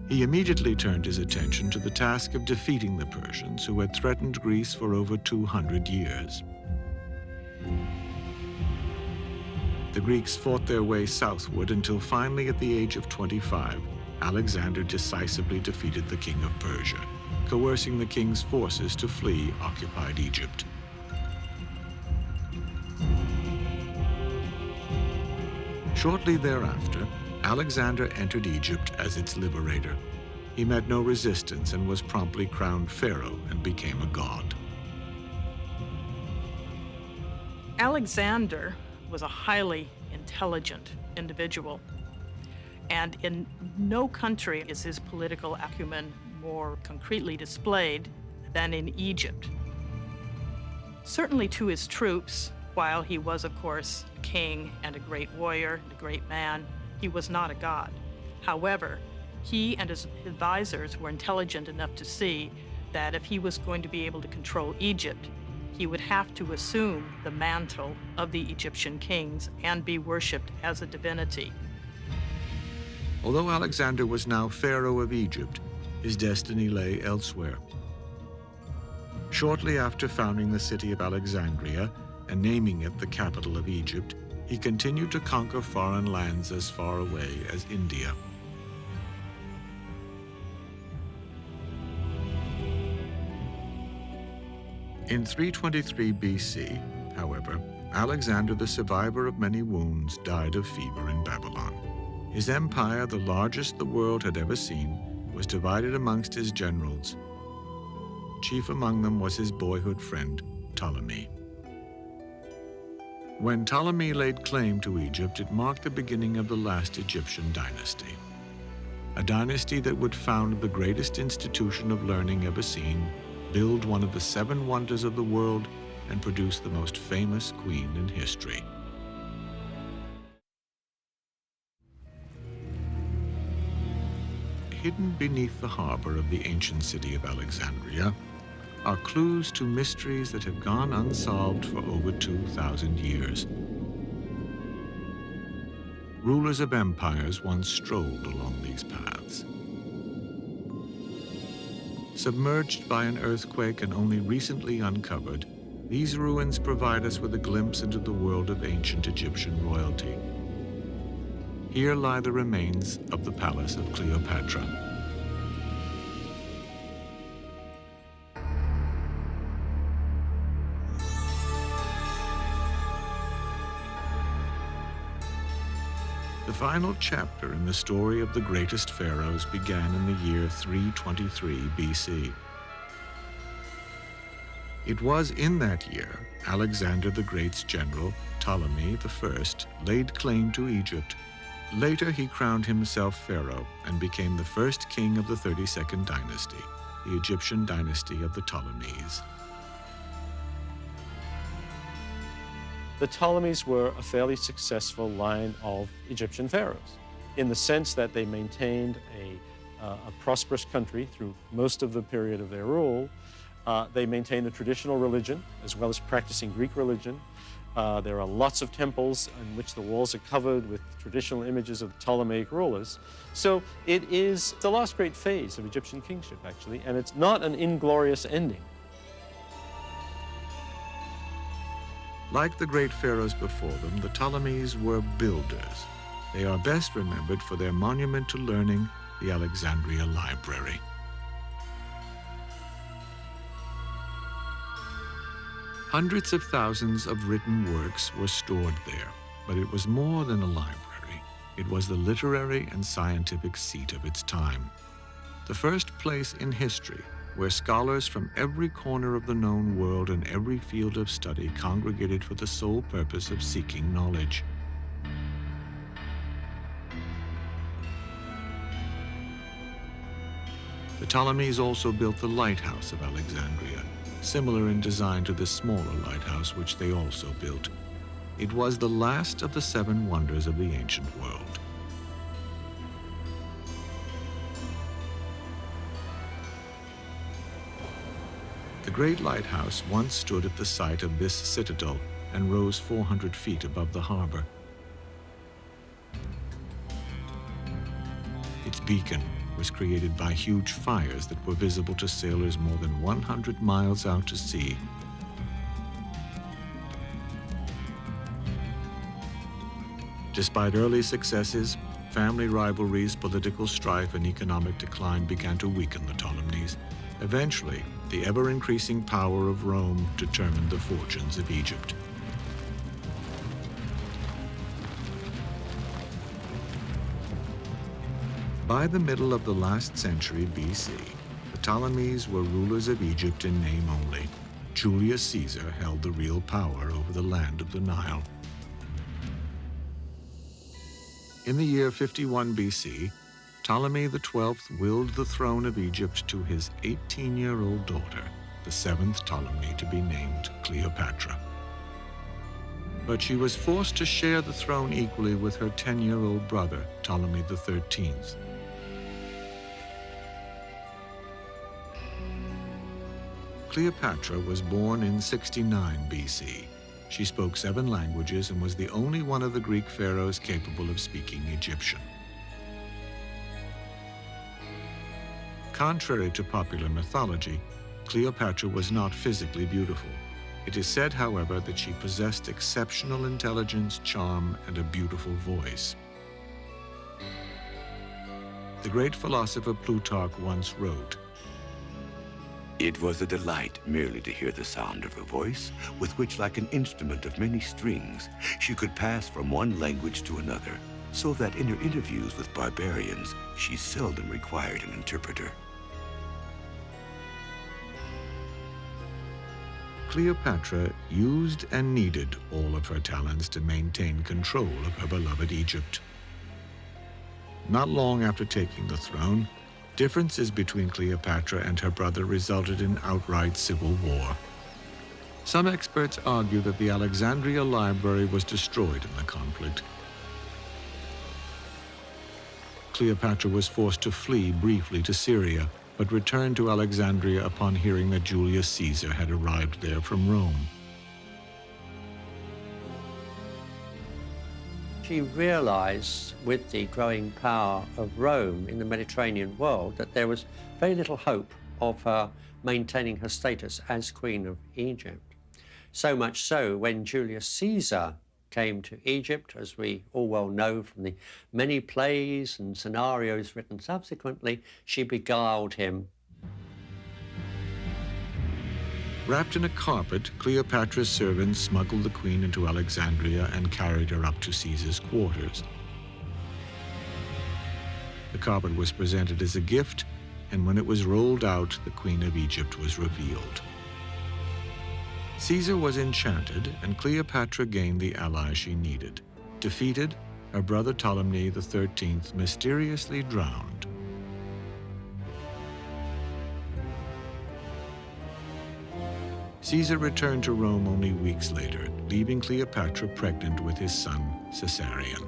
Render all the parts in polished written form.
He immediately turned his attention to the task of defeating the Persians who had threatened Greece for over 200 years. The Greeks fought their way southward until finally, at the age of 25, Alexander decisively defeated the king of Persia, coercing the king's forces to flee occupied Egypt. Shortly thereafter, Alexander entered Egypt as its liberator. He met no resistance and was promptly crowned pharaoh and became a god. Alexander was a highly intelligent individual, and in no country is his political acumen more concretely displayed than in Egypt. Certainly to his troops, while he was, of course, a king and a great warrior and a great man, he was not a god. However, he and his advisors were intelligent enough to see that if he was going to be able to control Egypt, he would have to assume the mantle of the Egyptian kings and be worshipped as a divinity. Although Alexander was now pharaoh of Egypt, his destiny lay elsewhere. Shortly after founding the city of Alexandria and naming it the capital of Egypt, he continued to conquer foreign lands as far away as India. In 323 BC, however, Alexander, the survivor of many wounds, died of fever in Babylon. His empire, the largest the world had ever seen, was divided amongst his generals. Chief among them was his boyhood friend, Ptolemy. When Ptolemy laid claim to Egypt, it marked the beginning of the last Egyptian dynasty. A dynasty that would found the greatest institution of learning ever seen, build one of the 7 wonders of the world, and produce the most famous queen in history. Hidden beneath the harbor of the ancient city of Alexandria are clues to mysteries that have gone unsolved for over 2,000 years. Rulers of empires once strolled along these paths. Submerged by an earthquake and only recently uncovered, these ruins provide us with a glimpse into the world of ancient Egyptian royalty. Here lie the remains of the palace of Cleopatra. The final chapter in the story of the greatest pharaohs began in the year 323 BC. It was in that year Alexander the Great's general, Ptolemy I, laid claim to Egypt. Later he crowned himself pharaoh and became the first king of the 32nd dynasty, the Egyptian dynasty of the Ptolemies. The Ptolemies were a fairly successful line of Egyptian pharaohs in the sense that they maintained a prosperous country through most of the period of their rule. They maintained the traditional religion as well as practicing Greek religion. There are lots of temples in which the walls are covered with traditional images of Ptolemaic rulers. So it is the last great phase of Egyptian kingship, actually, and it's not an inglorious ending. Like the great pharaohs before them, the Ptolemies were builders. They are best remembered for their monument to learning, the Alexandria Library. Hundreds of thousands of written works were stored there, but it was more than a library. It was the literary and scientific seat of its time. The first place in history where scholars from every corner of the known world and every field of study congregated for the sole purpose of seeking knowledge. The Ptolemies also built the lighthouse of Alexandria, similar in design to the smaller lighthouse which they also built. It was the last of the 7 wonders of the ancient world. The great lighthouse once stood at the site of this citadel and rose 400 feet above the harbor. Its beacon, was created by huge fires that were visible to sailors more than 100 miles out to sea. Despite early successes, family rivalries, political strife, and economic decline began to weaken the Ptolemies. Eventually, the ever-increasing power of Rome determined the fortunes of Egypt. By the middle of the last century BC, the Ptolemies were rulers of Egypt in name only. Julius Caesar held the real power over the land of the Nile. In the year 51 BC, Ptolemy XII willed the throne of Egypt to his 18-year-old daughter, the seventh Ptolemy to be named Cleopatra. But she was forced to share the throne equally with her 10-year-old brother, Ptolemy XIII. Cleopatra was born in 69 BC. She spoke 7 languages and was the only one of the Greek pharaohs capable of speaking Egyptian. Contrary to popular mythology, Cleopatra was not physically beautiful. It is said, however, that she possessed exceptional intelligence, charm, and a beautiful voice. The great philosopher Plutarch once wrote, "It was a delight merely to hear the sound of her voice, with which, like an instrument of many strings, she could pass from one language to another, so that in her interviews with barbarians, she seldom required an interpreter." Cleopatra used and needed all of her talents to maintain control of her beloved Egypt. Not long after taking the throne, differences between Cleopatra and her brother resulted in outright civil war. Some experts argue that the Alexandria Library was destroyed in the conflict. Cleopatra was forced to flee briefly to Syria, but returned to Alexandria upon hearing that Julius Caesar had arrived there from Rome. She realized, with the growing power of Rome in the Mediterranean world, that there was very little hope of her maintaining her status as Queen of Egypt. So much so, when Julius Caesar came to Egypt, as we all well know from the many plays and scenarios written subsequently, she beguiled him. Wrapped in a carpet, Cleopatra's servants smuggled the queen into Alexandria and carried her up to Caesar's quarters. The carpet was presented as a gift, and when it was rolled out, the Queen of Egypt was revealed. Caesar was enchanted, and Cleopatra gained the ally she needed. Defeated, her brother Ptolemy XIII mysteriously drowned. Caesar returned to Rome only weeks later, leaving Cleopatra pregnant with his son, Caesarion.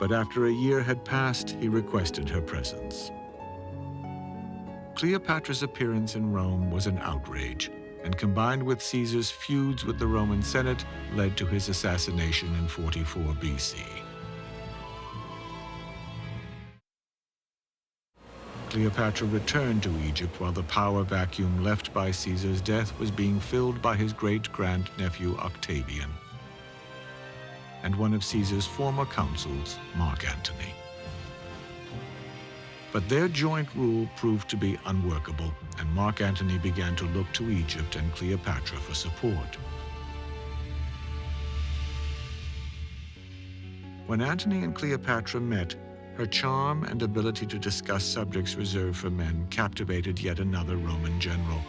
But after a year had passed, he requested her presence. Cleopatra's appearance in Rome was an outrage, and combined with Caesar's feuds with the Roman Senate, led to his assassination in 44 BC. Cleopatra returned to Egypt while the power vacuum left by Caesar's death was being filled by his great-grandnephew Octavian and one of Caesar's former consuls, Mark Antony. But their joint rule proved to be unworkable, and Mark Antony began to look to Egypt and Cleopatra for support. When Antony and Cleopatra met, her charm and ability to discuss subjects reserved for men captivated yet another Roman general.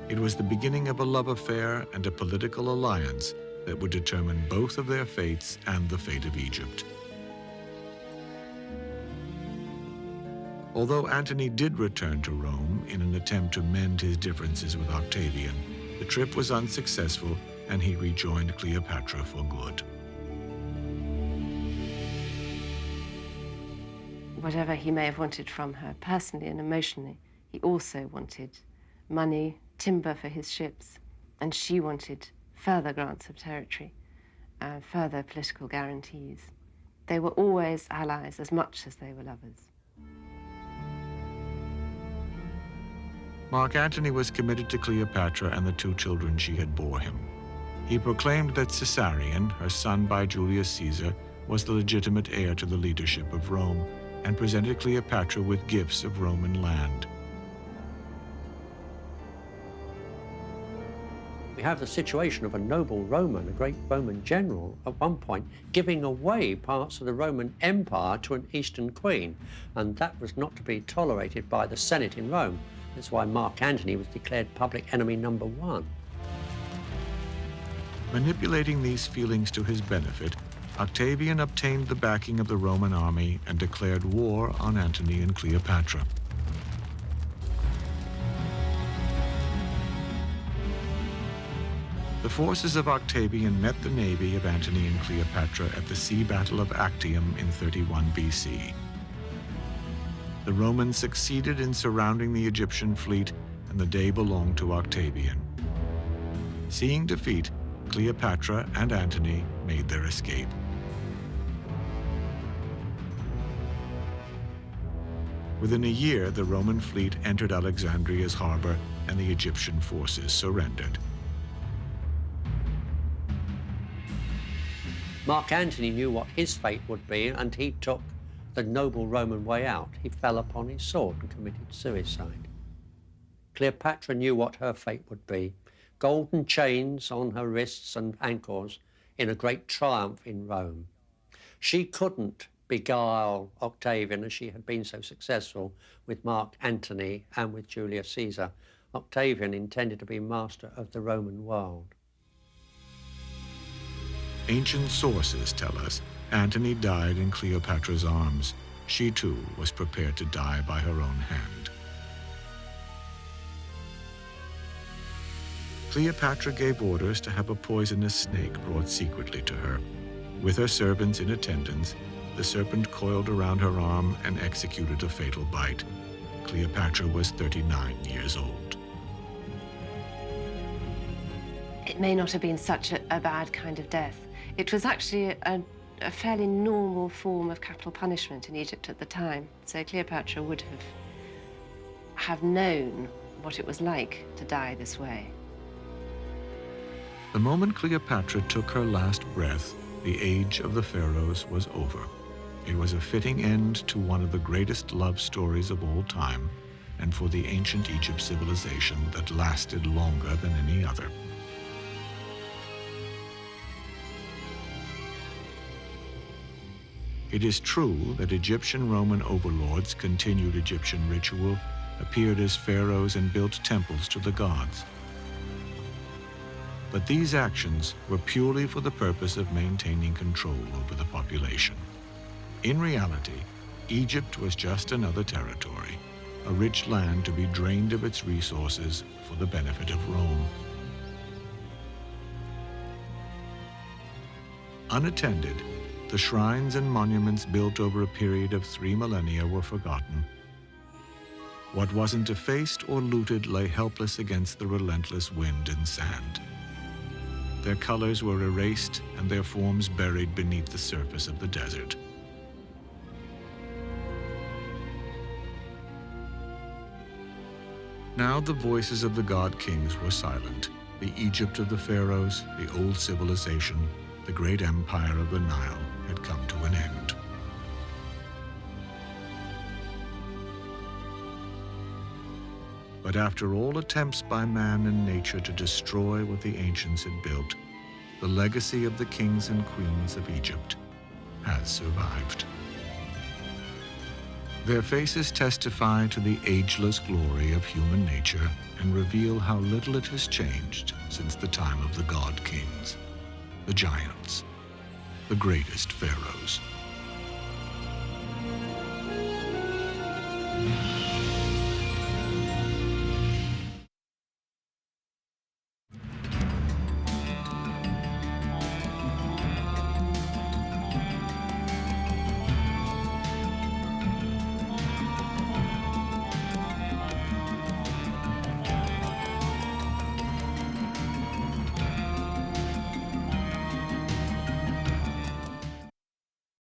It was the beginning of a love affair and a political alliance that would determine both of their fates and the fate of Egypt. Although Antony did return to Rome in an attempt to mend his differences with Octavian, the trip was unsuccessful and he rejoined Cleopatra for good. Whatever he may have wanted from her personally and emotionally, he also wanted money, timber for his ships, and she wanted further grants of territory, further political guarantees. They were always allies as much as they were lovers. Mark Antony was committed to Cleopatra and the 2 children she had bore him. He proclaimed that Caesarion, her son by Julius Caesar, was the legitimate heir to the leadership of Rome, and presented Cleopatra with gifts of Roman land. We have the situation of a noble Roman, a great Roman general, at one point giving away parts of the Roman Empire to an Eastern queen, and that was not to be tolerated by the Senate in Rome. That's why Mark Antony was declared public enemy #1. Manipulating these feelings to his benefit, Octavian obtained the backing of the Roman army and declared war on Antony and Cleopatra. The forces of Octavian met the navy of Antony and Cleopatra at the Sea Battle of Actium in 31 BC. The Romans succeeded in surrounding the Egyptian fleet, and the day belonged to Octavian. Seeing defeat, Cleopatra and Antony made their escape. Within a year, the Roman fleet entered Alexandria's harbor, and the Egyptian forces surrendered. Mark Antony knew what his fate would be, and he took the noble Roman way out. He fell upon his sword and committed suicide. Cleopatra knew what her fate would be. Golden chains on her wrists and ankles in a great triumph in Rome. She couldn't beguile Octavian as she had been so successful with Mark Antony and with Julius Caesar. Octavian intended to be master of the Roman world. Ancient sources tell us Antony died in Cleopatra's arms. She too was prepared to die by her own hand. Cleopatra gave orders to have a poisonous snake brought secretly to her. With her servants in attendance, the serpent coiled around her arm and executed a fatal bite. Cleopatra was 39 years old. It may not have been such a bad kind of death. It was actually a fairly normal form of capital punishment in Egypt at the time. So Cleopatra would have known what it was like to die this way. The moment Cleopatra took her last breath, the age of the pharaohs was over. It was a fitting end to one of the greatest love stories of all time, and for the ancient Egypt civilization that lasted longer than any other. It is true that Egyptian Roman overlords continued Egyptian ritual, appeared as pharaohs, and built temples to the gods. But these actions were purely for the purpose of maintaining control over the population. In reality, Egypt was just another territory, a rich land to be drained of its resources for the benefit of Rome. Unattended, the shrines and monuments built over a period of 3 millennia were forgotten. What wasn't defaced or looted lay helpless against the relentless wind and sand. Their colors were erased and their forms buried beneath the surface of the desert. Now the voices of the god-kings were silent. The Egypt of the pharaohs, the old civilization, the great empire of the Nile had come to an end. But after all attempts by man and nature to destroy what the ancients had built, the legacy of the kings and queens of Egypt has survived. Their faces testify to the ageless glory of human nature and reveal how little it has changed since the time of the god-kings, the giants, the greatest pharaohs.